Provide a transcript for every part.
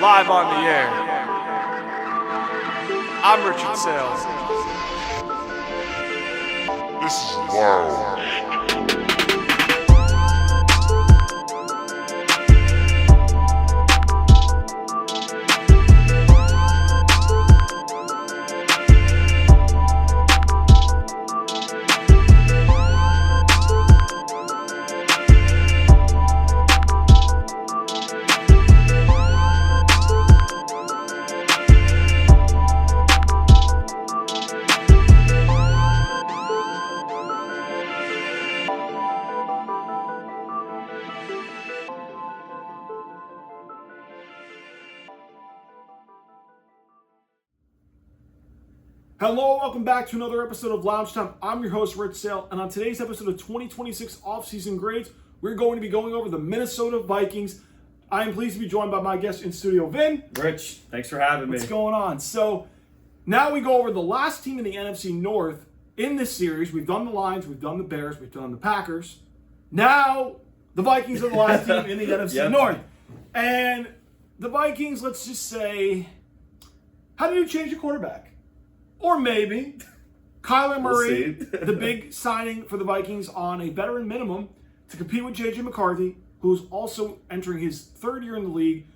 live on the air. I'm Richard Saile. This is wild. Hello, welcome back to another episode of Lounge Time. I'm your host, Rich Saile, and on today's episode of 2026 Offseason Grades, we're going to be going over the Minnesota Vikings. I am pleased to be joined by my guest in studio, Vin. Rich, thanks for having me. What's going on? So, now we go over the last team in the NFC North in this series. We've done the Lions, we've done the Bears, we've done the Packers. Now, the Vikings are the last team in the NFC North. And the Vikings, let's just say, how do you change a quarterback? Or maybe Kyler Murray, the big signing for the Vikings on a veteran minimum to compete with J.J. McCarthy, who's also entering his third year in the league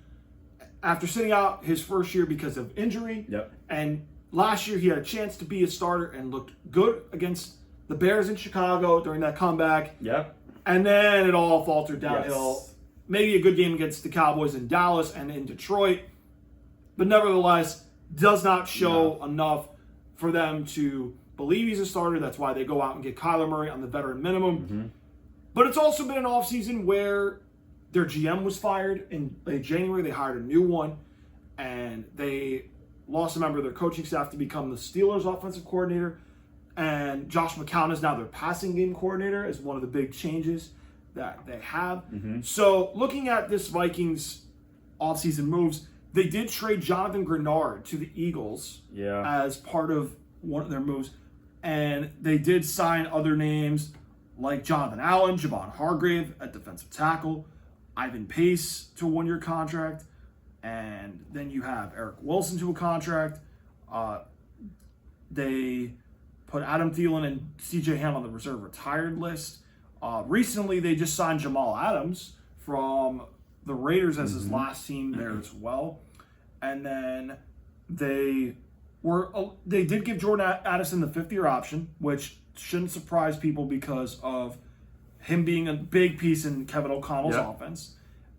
after sitting out his first year because of injury. Yep. And last year he had a chance to be a starter and looked good against the Bears in Chicago during that comeback. Yep. And then it all faltered downhill. Yes. Maybe a good game against the Cowboys in Dallas and in Detroit. But nevertheless, does not show enough for them to believe he's a starter. That's why they go out and get Kyler Murray on the veteran minimum. Mm-hmm. But it's also been an offseason where their GM was fired in late January. They hired a new one, and they lost a member of their coaching staff to become the Steelers' offensive coordinator. And Josh McCown is now their passing game coordinator, is one of the big changes that they have. Mm-hmm. So looking at this Vikings offseason moves, they did trade Jonathan Grenard to the Eagles as part of one of their moves. And they did sign other names like Jonathan Allen, Javon Hargrave at defensive tackle, Ivan Pace to a one-year contract, and then you have Eric Wilson to a contract. They put Adam Thielen and C.J. Ham on the reserve retired list. Recently, they just signed Jamal Adams from the Raiders as his last team there as well. And then they did give Jordan Addison the fifth-year option, which shouldn't surprise people because of him being a big piece in Kevin O'Connell's offense.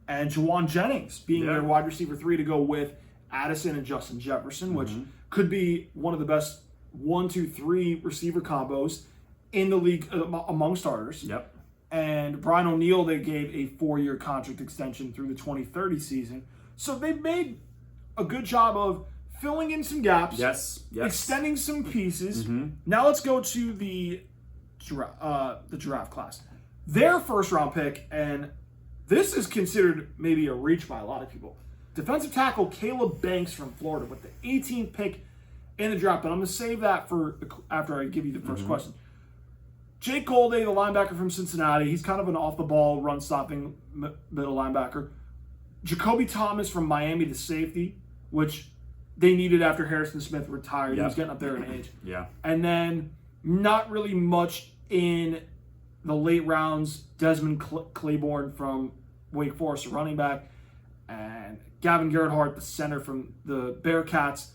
And Juwan Jennings being their wide receiver 3 to go with Addison and Justin Jefferson, which could be one of the best 1-2-3 receiver combos in the league among starters. Yep. And Brian O'Neill, they gave a 4-year contract extension through the 2030 season. So they've made a good job of filling in some gaps, extending some pieces. Now let's go to the draft class. Their first-round pick, and this is considered maybe a reach by a lot of people, defensive tackle Caleb Banks from Florida with the 18th pick in the draft. But I'm going to save that for after I give you the first question. Jake Golday, the linebacker from Cincinnati, he's kind of an off-the-ball, run-stopping middle linebacker. Jacoby Thomas from Miami, the safety, which they needed after Harrison Smith retired. He was getting up there in age. And then not really much in the late rounds. Desmond Claiborne from Wake Forest, a running back. And Gavin Gerhardt, the center from the Bearcats.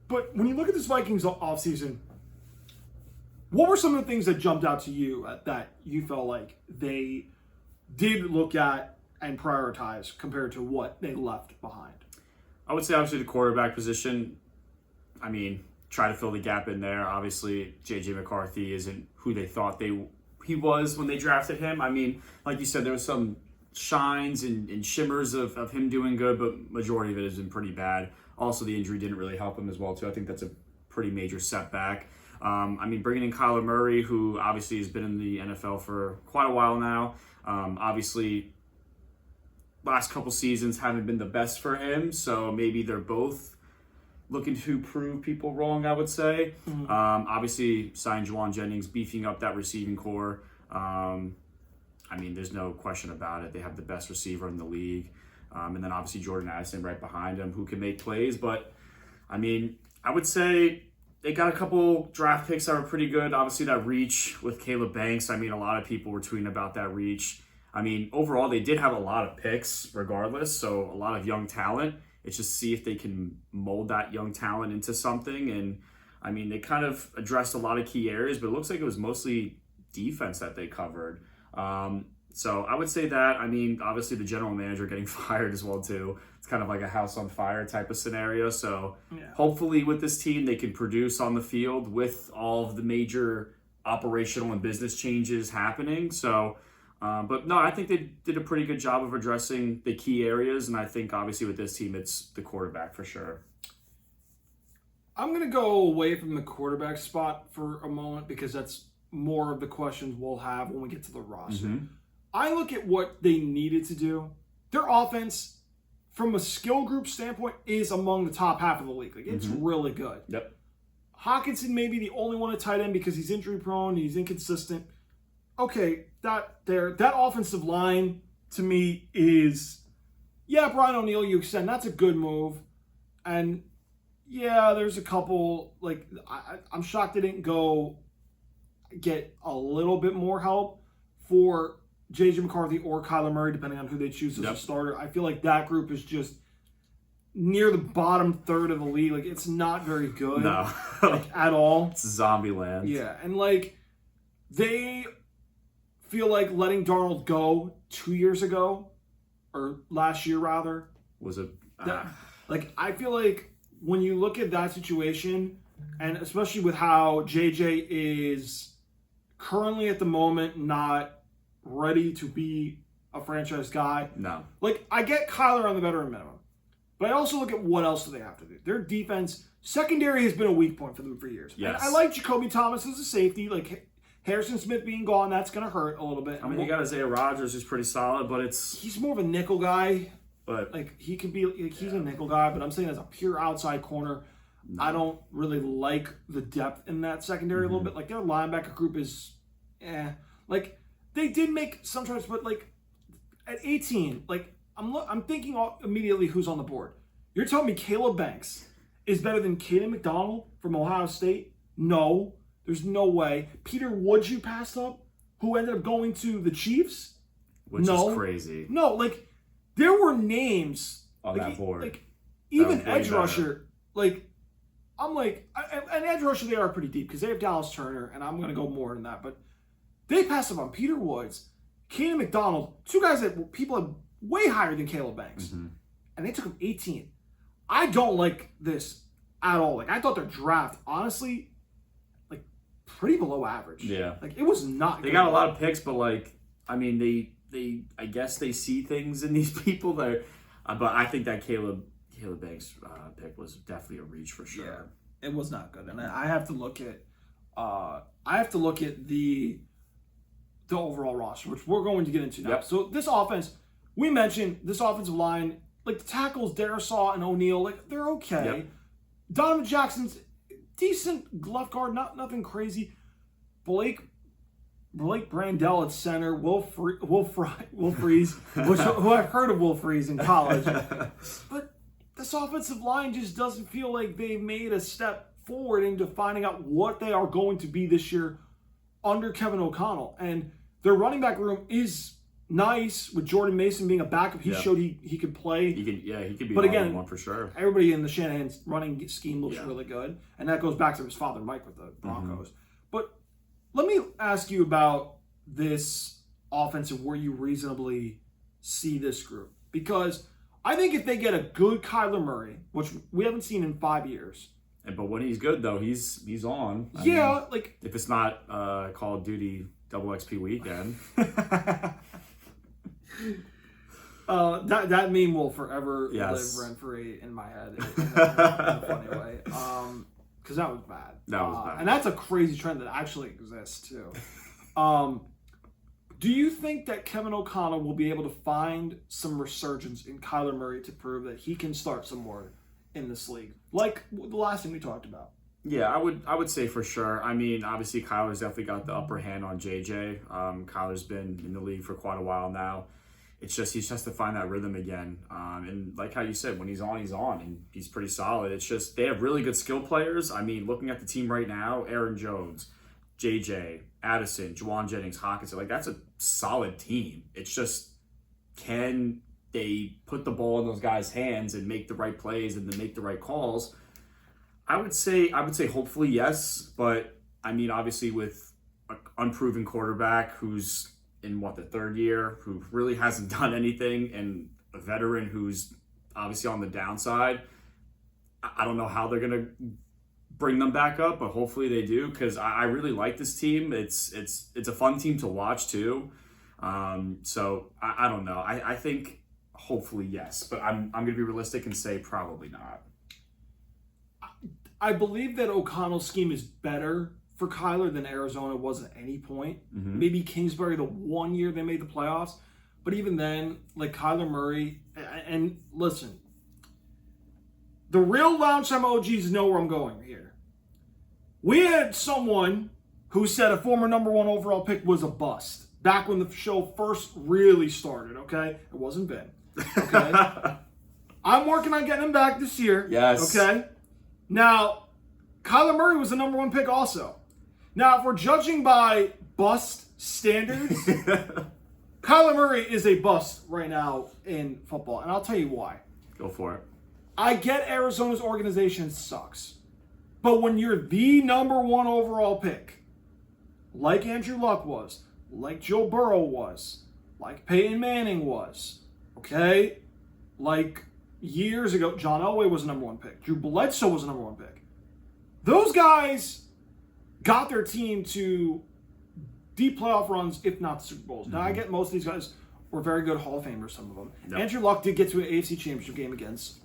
But when you look at this Vikings offseason, what were some of the things that jumped out to you that you felt like they did look at and prioritize compared to what they left behind? I would say obviously the quarterback position, I mean, try to fill the gap in there. Obviously, J.J. McCarthy isn't who they thought he was when they drafted him. I mean, like you said, there was some shines and shimmers of him doing good, but majority of it has been pretty bad. Also, the injury didn't really help him as well, too. I think that's a pretty major setback. I mean, bringing in Kyler Murray, who obviously has been in the NFL for quite a while now. Obviously, last couple seasons haven't been the best for him, so maybe they're both looking to prove people wrong, I would say. Obviously, signed Juwan Jennings, beefing up that receiving core. I mean, there's no question about it. They have the best receiver in the league. And then obviously Jordan Addison right behind him who can make plays. But, I mean, I would say they got a couple draft picks that were pretty good. Obviously that reach with Caleb Banks. I mean, a lot of people were tweeting about that reach. I mean, overall, they did have a lot of picks regardless, so a lot of young talent. It's just see if they can mold that young talent into something. And, I mean, they kind of addressed a lot of key areas, but it looks like it was mostly defense that they covered. So I would say that. I mean, obviously the general manager getting fired as well, too. It's kind of like a house on fire type of scenario. So hopefully with this team, they can produce on the field with all of the major operational and business changes happening. So... but no, I think they did a pretty good job of addressing the key areas, and I think obviously with this team, it's the quarterback for sure. I'm going to go away from the quarterback spot for a moment because that's more of the questions we'll have when we get to the roster. Mm-hmm. I look at what they needed to do. Their offense, from a skill group standpoint, is among the top half of the league. Like, it's really good. Yep. Hawkinson may be the only one at tight end because he's injury prone, he's inconsistent. Okay, that offensive line to me is, Brian O'Neill you extend, that's a good move. And there's a couple, like, I'm shocked they didn't go get a little bit more help for J.J. McCarthy or Kyler Murray, depending on who they choose as a starter. I feel like that group is just near the bottom third of the league. Like, it's not very good. No. Like, at all. It's zombie land. Yeah, and, like, they feel like letting Darnold go 2 years ago, or last year rather. Was it? Like, I feel like when you look at that situation, and especially with how JJ is currently at the moment not ready to be a franchise guy. No. Like, I get Kyler on the veteran minimum, but I also look at what else do they have to do. Their defense, secondary has been a weak point for them for years. Yes. And I like Jacoby Thomas as a safety. Like, Harrison Smith being gone, that's going to hurt a little bit. I mean, you got Isaiah Rodgers, who's pretty solid, but he's more of a nickel guy. But like, he could be, like, he's a nickel guy, but I'm saying as a pure outside corner, I don't really like the depth in that secondary a little bit. Like, their linebacker group is, Like, they did make some tries, but, like, at 18, like, I'm thinking immediately who's on the board. You're telling me Caleb Banks is better than Caden McDonald from Ohio State? No. There's no way. Peter Woods you passed up, who ended up going to the Chiefs? Which is crazy. No, like, there were names on that board. Like, even edge rusher, like, I'm like, an edge rusher, they are pretty deep because they have Dallas Turner, and I'm going to go more than that. But they passed up on Peter Woods, Caden McDonald, two guys that people had way higher than Caleb Banks. And they took him 18. I don't like this at all. Like, I thought their draft, honestly, like, pretty below average. Yeah. Like, it was not They good. got a lot of picks, but, like, I mean, they I guess they see things in these people that but I think that Caleb Banks pick was definitely a reach for sure. Yeah, it was not good. And I have to look at the overall roster, which we're going to get into now. Yep. So this offense, we mentioned this offensive line, like the tackles, Darisaw and O'Neal, like, they're okay. Yep. Donovan Jackson's decent left guard, nothing crazy. Blake Brandel at center, Will Freeze, who I've heard of Will Freeze in college. But this offensive line just doesn't feel like they've made a step forward into finding out what they are going to be this year under Kevin O'Connell. And their running back room is nice with Jordan Mason being a backup. He showed he could play. He could be but again, one for sure. Everybody in the Shanahan's running scheme looks really good. And that goes back to his father, Mike, with the Broncos. But let me ask you about this offense and where you reasonably see this group. Because I think if they get a good Kyler Murray, which we haven't seen in 5 years. But when he's good, though, he's on. I mean, like, if it's not Call of Duty Double XP weekend. That meme will forever live rent-free in my head in a funny way. Because that was bad. That was bad. And that's a crazy trend that actually exists, too. Do you think that Kevin O'Connell will be able to find some resurgence in Kyler Murray to prove that he can start some more in this league? Like the last thing we talked about. Yeah, I would say for sure. I mean, obviously Kyler's definitely got the upper hand on JJ. Kyler's been in the league for quite a while now. It's just he just has to find that rhythm again. And like how you said, when he's on, and he's pretty solid. It's just they have really good skill players. I mean, looking at the team right now, Aaron Jones, JJ, Addison, Juwan Jennings, Hawkinson, like that's a solid team. It's just, can they put the ball in those guys' hands and make the right plays and then make the right calls? I would say hopefully yes, but I mean, obviously with an unproven quarterback who's in the third year, who really hasn't done anything, and a veteran who's obviously on the downside, I don't know how they're gonna bring them back up, but hopefully they do, because I really like this team. It's a fun team to watch too. So I don't know. I think hopefully yes, but I'm gonna be realistic and say probably not. I believe that O'Connell's scheme is better for Kyler than Arizona was at any point. Mm-hmm. Maybe Kingsbury the one year they made the playoffs. But even then, like Kyler Murray, and listen, the real Lounge Time OGs know where I'm going here. We had someone who said a former number 1 overall pick was a bust back when the show first really started, okay? It wasn't Ben, okay? I'm working on getting him back this year. Yes. Okay? Now, Kyler Murray was the number 1 pick also. Now, if we're judging by bust standards, Kyler Murray is a bust right now in football, and I'll tell you why. Go for it. I get Arizona's organization sucks, but when you're the number 1 overall pick, like Andrew Luck was, like Joe Burrow was, like Peyton Manning was, okay? Like years ago, John Elway was the number 1 pick. Drew Bledsoe was the number 1 pick. Those guys got their team to deep playoff runs, if not Super Bowls. Now, I get most of these guys were very good Hall of Famers, some of them. Yep. Andrew Luck did get to an AFC Championship game against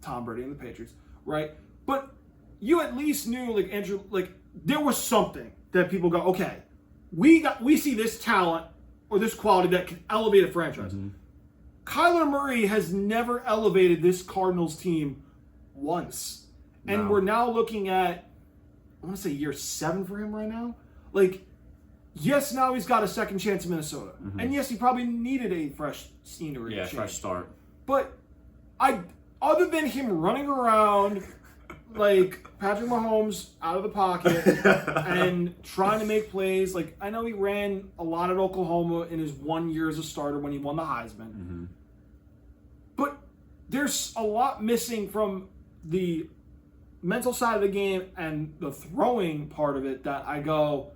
Tom Brady and the Patriots, right? But you at least knew, like, Andrew, like, there was something that people go, okay, we see this talent or this quality that can elevate a franchise. Mm-hmm. Kyler Murray has never elevated this Cardinals team once. And No. we're now looking at, I want to say year 7 for him right now. Like, yes, now he's got a second chance in Minnesota. Mm-hmm. And yes, he probably needed a fresh scenery. Yeah, change. fresh start. But other than him running around like Patrick Mahomes out of the pocket and trying to make plays, like I know he ran a lot at Oklahoma in his 1 year as a starter when he won the Heisman. Mm-hmm. But there's a lot missing from the mental side of the game and the throwing part of it that I go,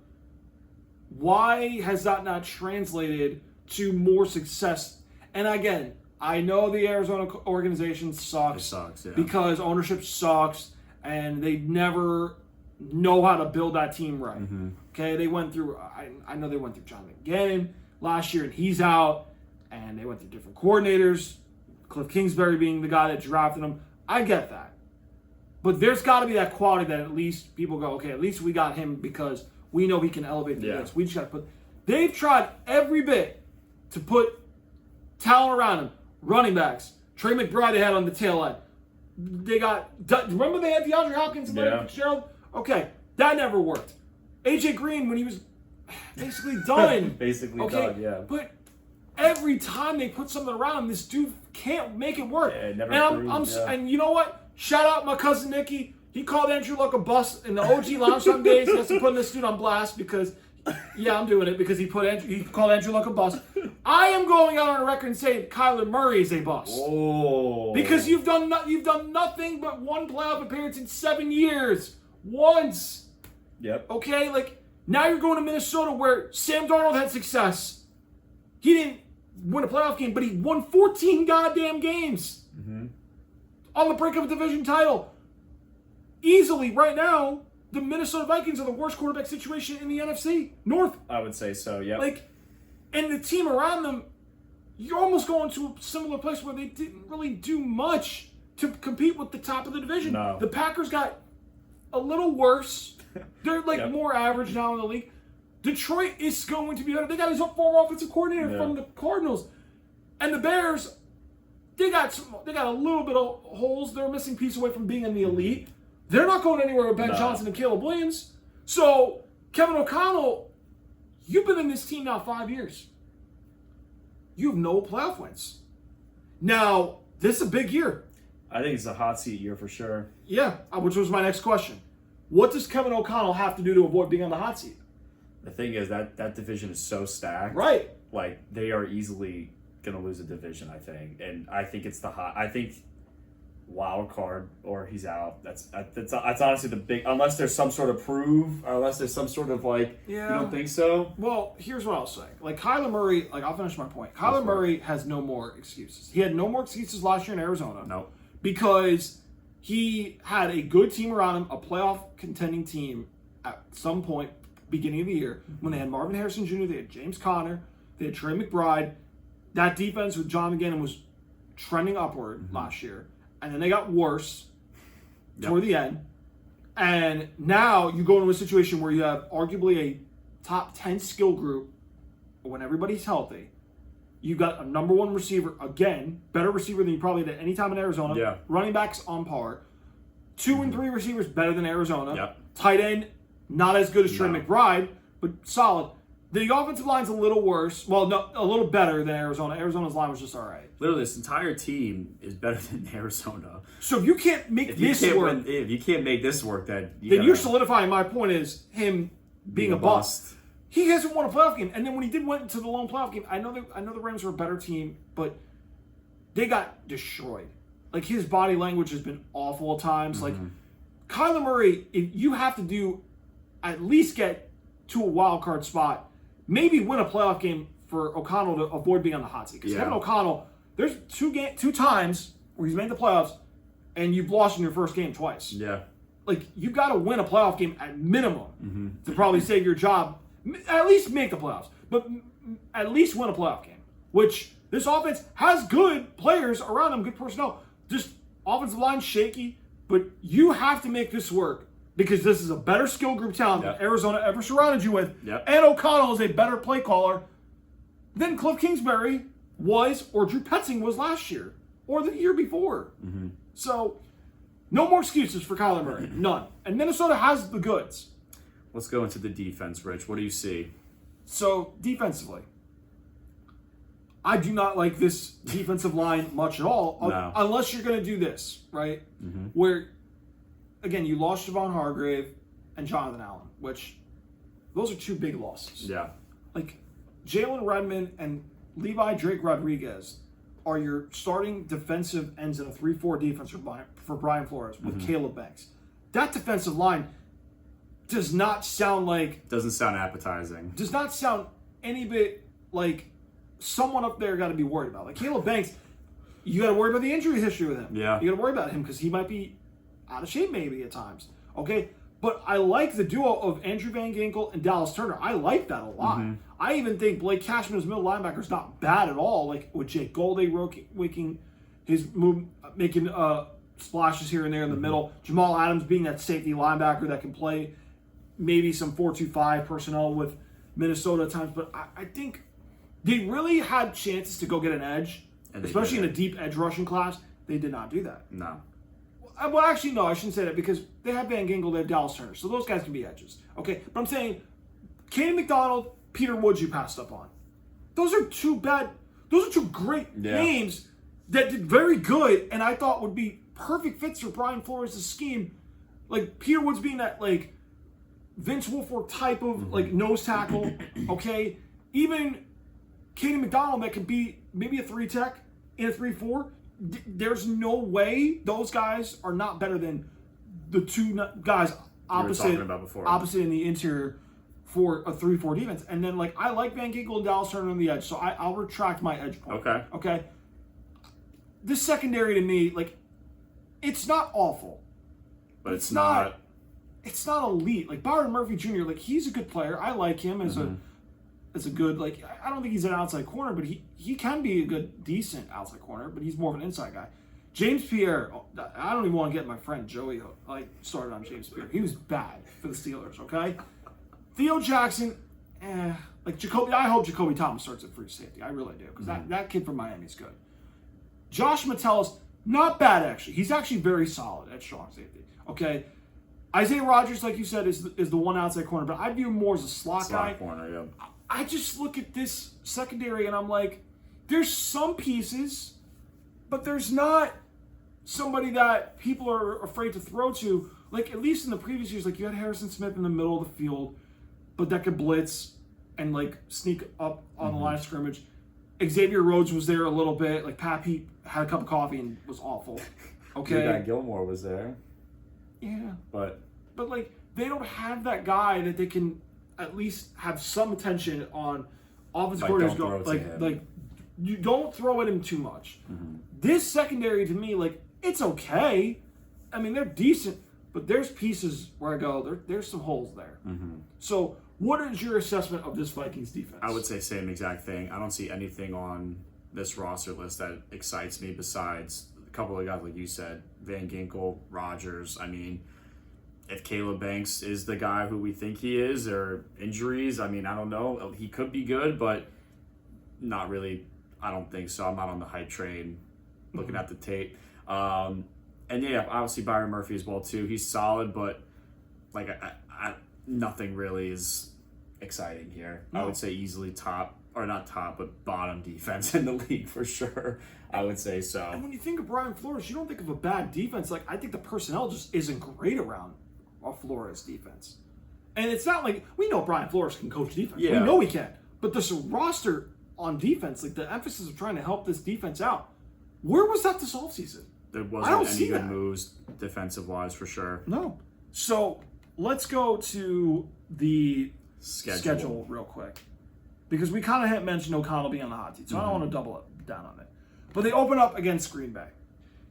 why has that not translated to more success? And again, I know the Arizona organization sucks. It sucks, yeah. Because ownership sucks and they never know how to build that team right. Mm-hmm. Okay, they went through, I know they went through John McGinnon last year and he's out, and they went through different coordinators, Cliff Kingsbury being the guy that drafted him. I get that. But there's got to be that quality that at least people go, okay, at least we got him because we know he can elevate the list. We just got to put. They've tried every bit to put talent around him. Running backs. Trey McBride they had on the tail end. They got. Remember they had DeAndre Hopkins and Larry Fitzgerald? Okay, that never worked. AJ Green when he was basically done. Done, yeah. But every time they put something around him, this dude can't make it work. Yeah, it never And you know what? Shout out my cousin Nicky. He called Andrew Luck a bust in the OG Lounge Time days. He has to put this dude on blast because, yeah, I'm doing it because he called Andrew Luck a bust. I am going out on a record and saying Kyler Murray is a bust. Oh. Because you've done nothing but one playoff appearance in 7 years. Once. Yep. Okay, like now you're going to Minnesota where Sam Darnold had success. He didn't win a playoff game, but he won 14 goddamn games. Mm-hmm. On the brink of a division title. Easily, right now, the Minnesota Vikings are the worst quarterback situation in the NFC North. I would say so, yeah. Like, and the team around them, you're almost going to a similar place where they didn't really do much to compete with the top of the division. No. The Packers got a little worse. They're like more average now in the league. Detroit is going to be better. They got his former offensive coordinator from the Cardinals. And the Bears, they got a little bit of holes. They're a missing piece away from being in the elite. They're not going anywhere with Ben Johnson and Caleb Williams. So, Kevin O'Connell, you've been in this team now 5 years. you have no playoff wins. Now, this is a big year. I think it's a hot seat year for sure. Yeah, which was my next question. What does Kevin O'Connell have to do to avoid being on the hot seat? The thing is that division is so stacked. Right. Like, they are easily going to lose a division, I think. And I think it's I think wild card or he's out. That's honestly the big, unless there's some sort of prove, or unless there's some sort of like, Yeah. You don't think so? Well, here's what I'll say. Like Kyler Murray, I'll finish my point. Kyler Murray has no more excuses. He had no more excuses last year in Arizona. No. Because he had a good team around him, a playoff contending team at some point beginning of the year when they had Marvin Harrison Jr., they had James Conner, they had Trey McBride. That defense with John McGinnon was trending upward last year. And then they got worse toward the end. And now you go into a situation where you have arguably a top 10 skill group when everybody's healthy. You got a number one receiver, again, better receiver than you probably did any time in Arizona. Yeah. Running backs on par. 2 and 3 receivers better than Arizona. Yep. Tight end, not as good as Trey McBride, but solid. The offensive line's a little worse. Well, no, a little better than Arizona. Arizona's line was just all right. Literally, this entire team is better than Arizona. So if you can't make this work, if you can't make this work, then you're solidifying my point is him being a bust. He hasn't won a playoff game, and then when he went into the lone playoff game, I know the Rams were a better team, but they got destroyed. Like his body language has been awful at times. Like Kyler Murray, if you have to do at least get to a wild card spot, maybe win a playoff game for O'Connell to avoid being on the hot seat. Because Kevin O'Connell, there's two times where he's made the playoffs, and you've lost in your first game twice. Yeah, like you got to win a playoff game at minimum to probably save your job. At least make the playoffs, but at least win a playoff game. Which this offense has good players around them, good personnel. Just offensive line shaky, but you have to make this work because this is a better skill group talent than Arizona ever surrounded you with. Yep. And O'Connell is a better play caller than Cliff Kingsbury was or Drew Petzing was last year or the year before. So no more excuses for Kyler Murray. None. And Minnesota has the goods. Let's go into the defense, Rich. What do you see? So, defensively, I do not like this defensive line much at all, unless you're going to do this, right? Where, again, you lost Javon Hargrave and Jonathan Allen, which those are two big losses. Yeah. Like, Jalen Redmond and Levi Drake Rodriguez are your starting defensive ends in a 3-4 defense for Brian Flores with Caleb Banks. That defensive line does not sound like... Doesn't sound appetizing. Does not sound any bit like someone up there got to be worried about. Like Caleb Banks, you got to worry about the injury history with him. Yeah. You got to worry about him because he might be out of shape maybe at times. Okay? But I like the duo of Andrew Van Ginkel and Dallas Turner. I like that a lot. I even think Blake Cashman as middle linebacker is not bad at all. Like with Jake Golday making his move, making splashes here and there in the middle. Jamal Adams being that safety linebacker that can play maybe some 4-2-5 personnel with Minnesota at times, but I think they really had chances to go get an edge, especially in a deep edge rushing class. They did not do that. No. Well, actually, no, I shouldn't say that because they have Van Ginkel, they have Dallas Turner, so those guys can be edges. Okay, but I'm saying Kenny McDonald, Peter Woods you passed up on. Those are two great names that did very good and I thought would be perfect fits for Brian Flores' scheme. Like Peter Woods being that like Vince Wilfork type of like nose tackle, okay? Even Kenny McDonald that could be maybe a 3-tech in a 3-4. There's no way those guys are not better than the two guys opposite in the interior for a 3-4 defense. And then like I like Van Ginkel and Dallas Turner on the edge, so I'll retract my edge point. Okay. This secondary to me, like, it's not awful, but it's not. It's not elite. Like Byron Murphy Jr., like he's a good player. I like him as a good, like, I don't think he's an outside corner, but he can be a good, decent outside corner, but he's more of an inside guy. James Pierre, I don't even want to get my friend Joey started on James Pierre. He was bad for the Steelers, okay? Theo Jackson, like Jacoby, I hope Jacoby Thomas starts at free safety. I really do, because that kid from Miami is good. Josh Metellus, not bad actually. He's actually very solid at strong safety, okay? Isaiah Rodgers, like you said, is the one outside corner, but I view him more as a slot guy. Corner, yeah. I just look at this secondary and I'm like, there's some pieces, but there's not somebody that people are afraid to throw to. Like, at least in the previous years, like, you had Harrison Smith in the middle of the field, but that could blitz and, like, sneak up on the line of scrimmage. Xavier Rhodes was there a little bit. Like, Pat Pete had a cup of coffee and was awful. Okay? Guy Gilmore was there. Yeah. But, like, they don't have that guy that they can at least have some attention on offensive coordinators. Like, you don't throw at him too much. This secondary, to me, like, it's okay. I mean, they're decent, but there's pieces where I go, there's some holes there. So, what is your assessment of this Vikings defense? I would say same exact thing. I don't see anything on this roster list that excites me besides a couple of guys, like you said, Van Ginkel, Rodgers. I mean, if Caleb Banks is the guy who we think he is, or injuries, I mean, I don't know. He could be good, but not really. I don't think so. I'm not on the hype train looking at the tape. And yeah, obviously Byron Murphy as well too. He's solid, but like nothing really is exciting here. No. I would say easily top, or not top, but bottom defense in the league for sure. I would say so. And when you think of Brian Flores, you don't think of a bad defense. Like, I think the personnel just isn't great around a Flores defense. And it's not like, we know Brian Flores can coach defense. Yeah. We know he can. But this roster on defense, like the emphasis of trying to help this defense out, where was that this offseason? There wasn't any good moves defensive-wise for sure. No. So let's go to the schedule real quick. Because we kind of had mentioned O'Connell being on the hot seat, so I don't want to double up down on it. But they open up against Green Bay.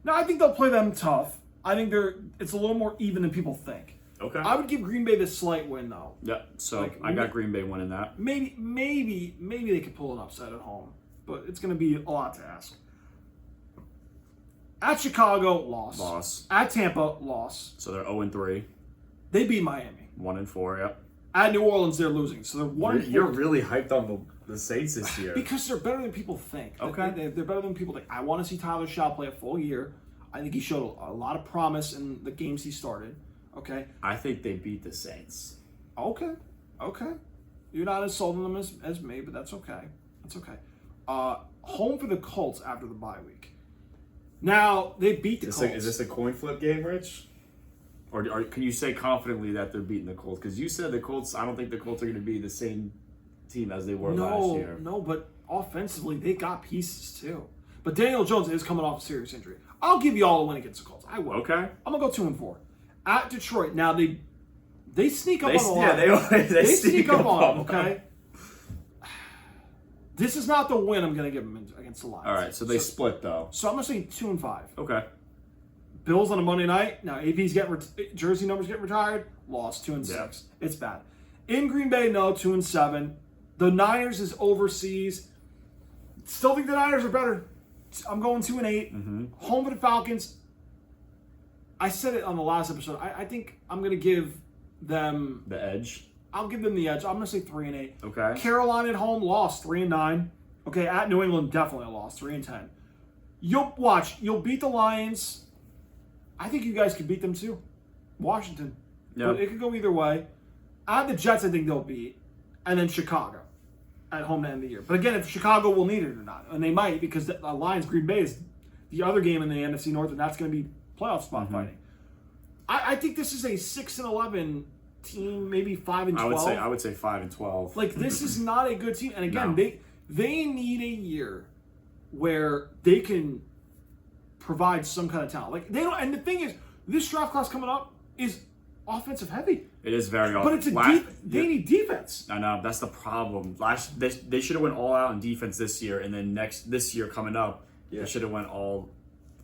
Now, I think they'll play them tough. I think it's a little more even than people think. Okay. I would give Green Bay the slight win, though. Yeah, so like, I got Green Bay winning that. Maybe they could pull an upset at home, but it's going to be a lot to ask. At Chicago, loss. At Tampa, loss. So they're 0-3. They beat Miami. 1-4, yep. At New Orleans, they're losing. So they're 1-4. You're really hyped on the Saints this year. Because they're better than people think. Okay. They're better than people think. I want to see Tyler Shaw play a full year. I think he showed a lot of promise in the games he started. Okay. I think they beat the Saints. Okay. You're not as sold on them as me, but that's okay. Home for the Colts after the bye week. Now, they beat the Colts. Is this a coin flip game, Rich? Or can you say confidently that they're beating the Colts? Because you said the Colts, I don't think the Colts are going to be the same team as they were last year. No, but offensively, they got pieces too. But Daniel Jones is coming off a serious injury. I'll give you all a win against the Colts. I will. Okay. I'm going to go 2-4. At Detroit, now they sneak up on the line. Yeah, they sneak up on them, okay? This is not the win I'm going to give them against the Lions. All right, so they split, though. So I'm going to say 2-5. Okay. Bills on a Monday night. Now, AP's jersey numbers get retired. Lost 2-6. Yeah. It's bad. In Green Bay, no, 2-7. The Niners is overseas. Still think the Niners are better. I'm going 2-8. Home for the Falcons. I said it on the last episode. I think I'm going to give them the edge. I'll give them the edge. I'm going to say 3-8. Okay. Carolina at home, lost 3-9. Okay, at New England, definitely a loss, 3-10. You'll beat the Lions. I think you guys could beat them too. Washington. Yep. But it could go either way. At the Jets, I think they'll beat. And then Chicago at home to end the year. But again, if Chicago will need it or not. And they might, because the Lions, Green Bay is the other game in the NFC North, and that's going to be playoff spot fighting. I think this is a 6-11 team, maybe 5-12. I would say 5-12. Like, this is not a good team. And again, they need a year where they can provide some kind of talent. Like, they don't. And the thing is, this draft class coming up is offensive heavy. It is very But it's they need defense. I know, that's the problem. They should have went all out in defense this year, and then this year coming up, they should have went all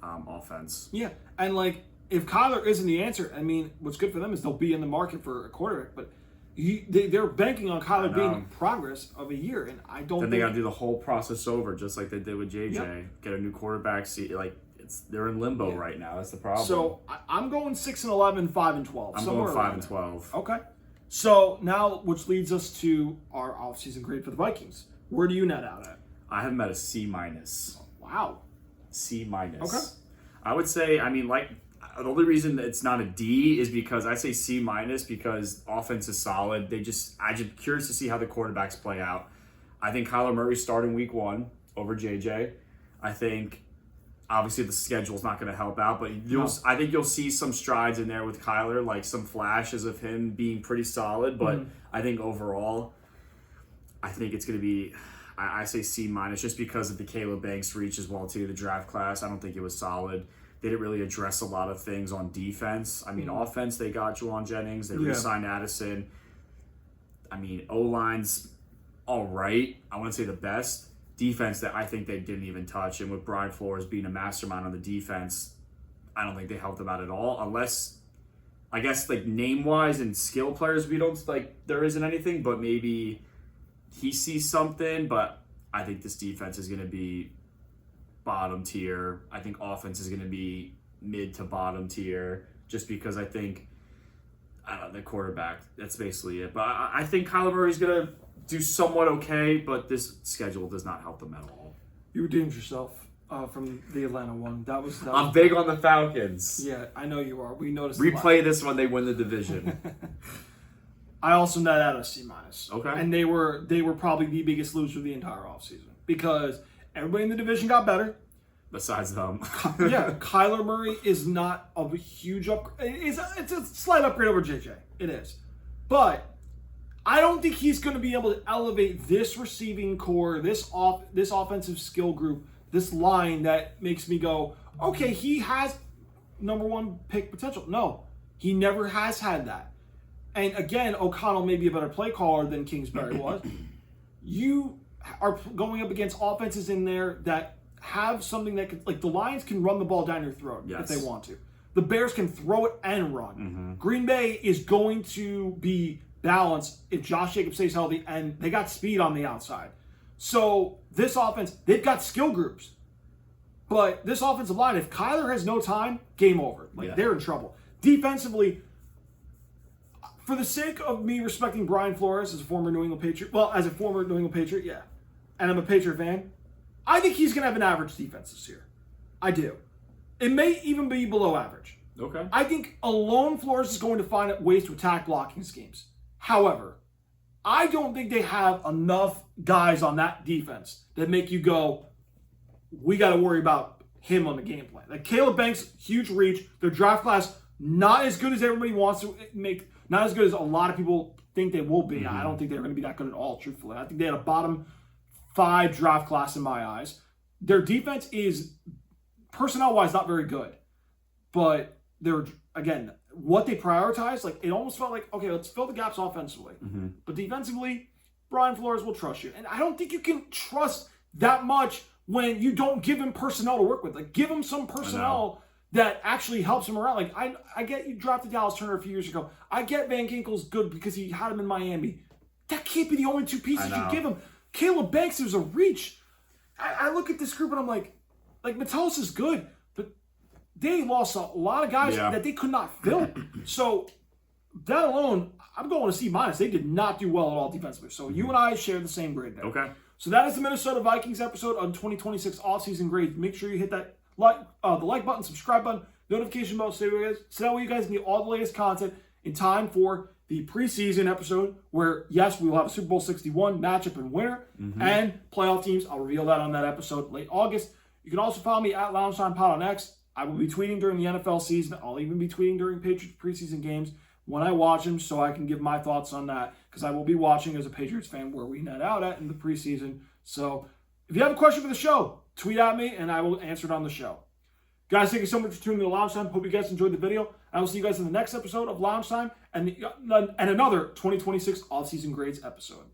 offense. Yeah, and like, if Kyler isn't the answer, I mean, what's good for them is they'll be in the market for a quarterback, but they're banking on Kyler being in progress of a year, and I don't. Then they got to do the whole process over, just like they did with JJ. Yep. Get a new quarterback. See, like they're in limbo right now. That's the problem. So I'm going 6-11, 5-12. I'm going 5-12. Okay. So now, which leads us to our offseason grade for the Vikings. Where do you net out at? I have them at a C-. Wow. C-. Okay. I would say, I mean, like, the only reason that it's not a D is because I say C- because offense is solid. I'm just curious to see how the quarterbacks play out. I think Kyler Murray starting week 1 over JJ. I think obviously the schedule's not going to help out, but I think you'll see some strides in there with Kyler, like some flashes of him being pretty solid. But I think overall, I think it's going to be, I say C- just because of the Caleb Banks reach as well too. The draft class, I don't think it was solid. They didn't really address a lot of things on defense. I mean, offense, they got Juwan Jennings. They re-signed Addison. I mean, O-line's all right. I wouldn't say the best. Defense that I think they didn't even touch. And with Brian Flores being a mastermind on the defense, I don't think they helped them out at all. Unless, I guess, like name-wise and skill players, we don't, like, there isn't anything. But maybe he sees something. But I think this defense is going to be bottom tier. I think offense is going to be mid to bottom tier, just because I think, I don't know, the quarterback, that's basically it. But I think Kyler Murray's going to do somewhat okay, but this schedule does not help them at all. You redeemed yourself from the Atlanta one. I'm big on the Falcons. Yeah, I know you are. We noticed. Replay this when they win the division. I also net out a C-. Okay. And they were probably the biggest loser of the entire offseason because everybody in the division got better. Besides them. Yeah, Kyler Murray is not a huge upgrade. It's a slight upgrade over JJ. It is. But I don't think he's going to be able to elevate this receiving core, this offensive skill group, this line that makes me go, okay, he has number one pick potential. No, he never has had that. And again, O'Connell may be a better play caller than Kingsbury was. You are going up against offenses in there that have something that could, like the Lions can run the ball down your throat if they want to. The Bears can throw it and run. Green Bay is going to be balanced if Josh Jacobs stays healthy, and they got speed on the outside. So this offense, they've got skill groups. But this offensive line, if Kyler has no time, game over. They're in trouble. Defensively, for the sake of me respecting Brian Flores as a former New England Patriot, yeah, and I'm a Patriot fan, I think he's going to have an average defense this year. I do. It may even be below average. Okay. I think alone Flores is going to find ways to attack blocking schemes. However, I don't think they have enough guys on that defense that make you go, we got to worry about him on the game plan. Like Caleb Banks, huge reach. Their draft class, not as good as everybody wants to make, not as good as a lot of people think they will be. I don't think they're going to be that good at all, truthfully. I think they had a bottom 5 draft class in my eyes. Their defense is, personnel-wise, not very good. But they're, again, what they prioritize, like it almost felt like, okay, let's fill the gaps offensively. But defensively, Brian Flores will trust you. And I don't think you can trust that much when you don't give him personnel to work with. Like, give him some personnel that actually helps him around. Like, I get you drafted Dallas Turner a few years ago. I get Van Ginkel's good because he had him in Miami. That can't be the only 2 pieces you give him. Caleb Banks, there's a reach. I look at this group and I'm like Metellus is good, but they lost a lot of guys that they could not fill. So that alone, I'm going to C-. They did not do well at all defensively. So you and I share the same grade there. Okay. So that is the Minnesota Vikings episode on 2026 offseason grades. Make sure you hit that the like button, subscribe button, notification bell, so that way you guys can get all the latest content in time for the preseason episode where, yes, we will have a Super Bowl 61 matchup and winner and playoff teams. I'll reveal that on that episode late August. You can also follow me at LoungeTime Pod on X. I will be tweeting during the NFL season. I'll even be tweeting during Patriots preseason games when I watch them so I can give my thoughts on that because I will be watching as a Patriots fan where we net out at in the preseason. So if you have a question for the show, tweet at me and I will answer it on the show. Guys, thank you so much for tuning in to Lounge Time. Hope you guys enjoyed the video. I will see you guys in the next episode of Lounge Time and another 2026 Offseason Grades episode.